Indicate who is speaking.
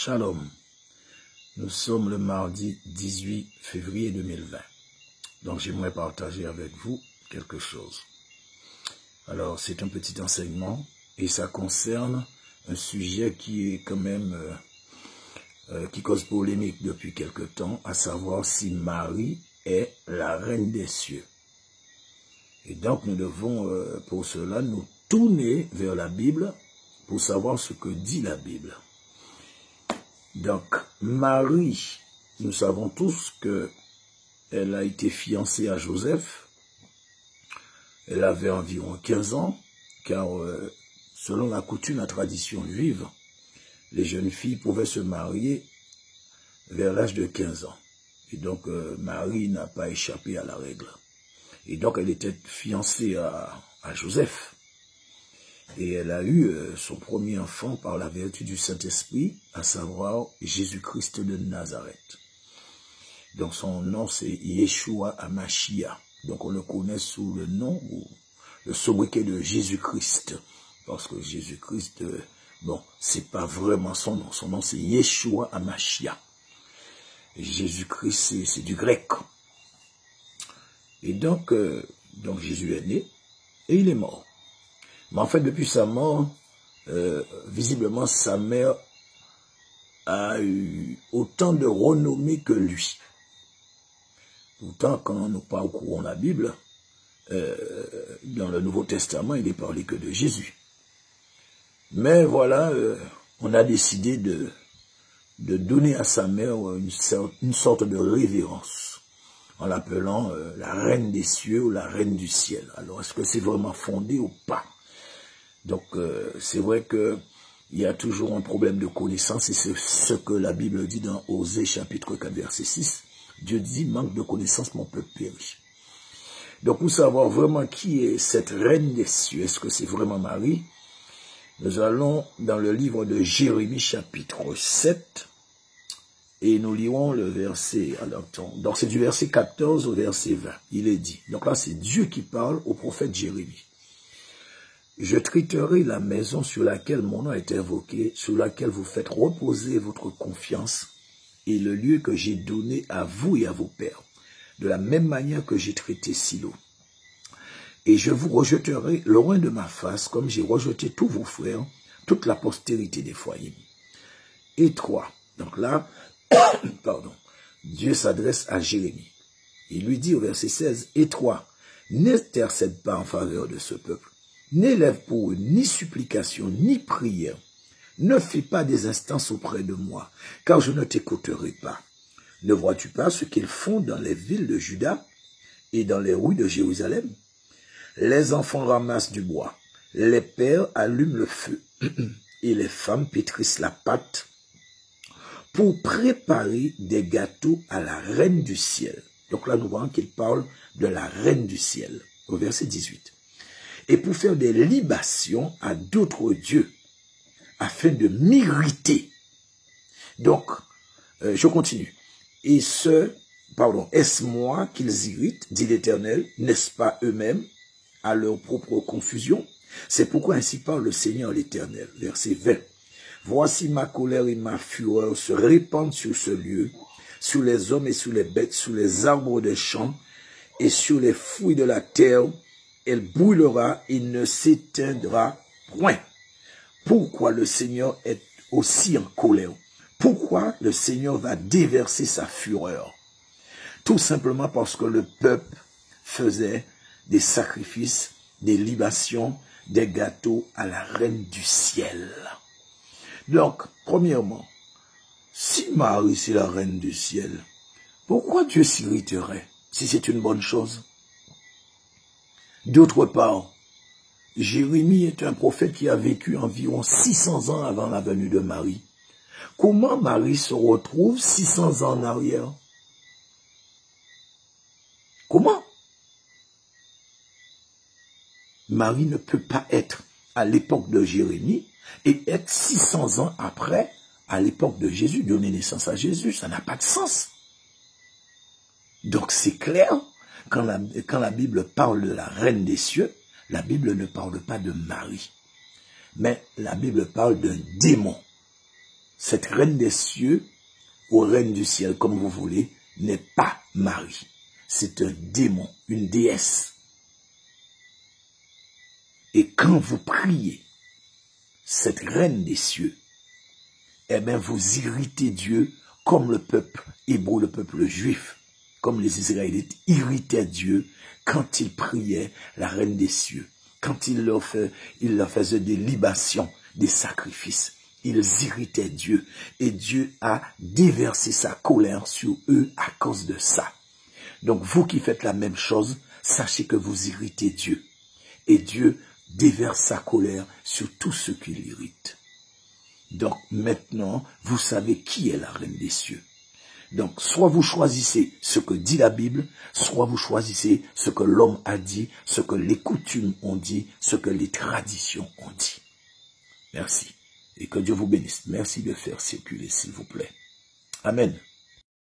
Speaker 1: Shalom, nous sommes le mardi 18 février 2020. Donc j'aimerais partager avec vous quelque chose. Alors c'est un petit enseignement et ça concerne un sujet qui est quand même, qui cause polémique depuis quelque temps, à savoir si Marie est la reine des cieux. Et donc nous devons pour cela nous tourner vers la Bible pour savoir ce que dit la Bible. Donc, Marie, nous savons tous qu'elle a été fiancée à Joseph. Elle avait environ 15 ans, car selon la coutume, la tradition juive, les jeunes filles pouvaient se marier vers l'âge de 15 ans. Et donc, Marie n'a pas échappé à la règle. Et donc, elle était fiancée à Joseph. Et elle a eu son premier enfant par la vertu du Saint-Esprit, à savoir Jésus-Christ de Nazareth. Donc son nom c'est Yeshua Hamashia. Donc on le connaît sous le nom ou le sobriquet de Jésus-Christ. Parce que Jésus-Christ, bon, c'est pas vraiment son nom. Son nom c'est Yeshua Hamashia. Jésus-Christ c'est du grec. Et donc Jésus est né et il est mort. Mais en fait, depuis sa mort, visiblement, sa mère a eu autant de renommée que lui. Pourtant, quand nous parcourons la Bible, dans le Nouveau Testament, il n'est parlé que de Jésus. Mais voilà, on a décidé de donner à sa mère une sorte de révérence, en l'appelant la reine des cieux ou la reine du ciel. Alors, est-ce que c'est vraiment fondé ou pas? Donc, c'est vrai que il y a toujours un problème de connaissance, et c'est ce que la Bible dit dans Osée chapitre 4, verset 6. Dieu dit, manque de connaissance, mon peuple périt. Donc, pour savoir vraiment qui est cette reine des cieux, est-ce que c'est vraiment Marie? Nous allons dans le livre de Jérémie chapitre 7, et nous lirons le verset, alors, donc c'est du verset 14 au verset 20, il est dit. Donc là, c'est Dieu qui parle au prophète Jérémie. Je traiterai la maison sur laquelle mon nom est invoqué, sur laquelle vous faites reposer votre confiance, et le lieu que j'ai donné à vous et à vos pères, de la même manière que j'ai traité Silo. Et je vous rejetterai loin de ma face, comme j'ai rejeté tous vos frères, toute la postérité des foyers. Et 3. Donc là, pardon, Dieu s'adresse à Jérémie. Il lui dit au verset 16, et 3, n'intercède pas en faveur de ce peuple. N'élève pour eux ni supplication, ni prière. Ne fais pas des instances auprès de moi, car je ne t'écouterai pas. Ne vois-tu pas ce qu'ils font dans les villes de Juda et dans les rues de Jérusalem? Les enfants ramassent du bois, les pères allument le feu, et les femmes pétrissent la pâte pour préparer des gâteaux à la reine du ciel. Donc là, nous voyons qu'il parle de la reine du ciel, au verset 18. Et pour faire des libations à d'autres dieux, afin de m'irriter. Donc, je continue. Et est-ce moi qu'ils irritent, dit l'Éternel, n'est-ce pas eux-mêmes, à leur propre confusion? C'est pourquoi ainsi parle le Seigneur l'Éternel. Verset 20. Voici ma colère et ma fureur se répandent sur ce lieu, sur les hommes et sur les bêtes, sur les arbres des champs et sur les fruits de la terre. Elle brûlera et ne s'éteindra point. Pourquoi le Seigneur est aussi en colère? Pourquoi le Seigneur va déverser sa fureur? Tout simplement parce que le peuple faisait des sacrifices, des libations, des gâteaux à la reine du ciel. Donc, premièrement, si Marie c'est la reine du ciel, pourquoi Dieu s'irriterait si c'est une bonne chose? D'autre part, Jérémie est un prophète qui a vécu environ 600 ans avant la venue de Marie. Comment Marie se retrouve 600 ans en arrière? Comment? Marie ne peut pas être à l'époque de Jérémie et être 600 ans après, à l'époque de Jésus, donner naissance à Jésus. Ça n'a pas de sens. Donc c'est clair, quand la Bible parle de la reine des cieux, la Bible ne parle pas de Marie. Mais la Bible parle d'un démon. Cette reine des cieux, ou reine du ciel, comme vous voulez, n'est pas Marie. C'est un démon, une déesse. Et quand vous priez cette reine des cieux, eh bien, vous irritez Dieu comme le peuple hébreu, le peuple juif, comme les Israélites irritaient Dieu quand ils priaient la reine des cieux, quand ils leur faisaient des libations, des sacrifices. Ils irritaient Dieu et Dieu a déversé sa colère sur eux à cause de ça. Donc vous qui faites la même chose, sachez que vous irritez Dieu. Et Dieu déverse sa colère sur tous ceux qui l'irritent. Donc maintenant, vous savez qui est la reine des cieux. Donc soit vous choisissez ce que dit la Bible, soit vous choisissez ce que l'homme a dit, ce que les coutumes ont dit, ce que les traditions ont dit. Merci. Et que Dieu vous bénisse. Merci de faire circuler, s'il vous plaît. Amen.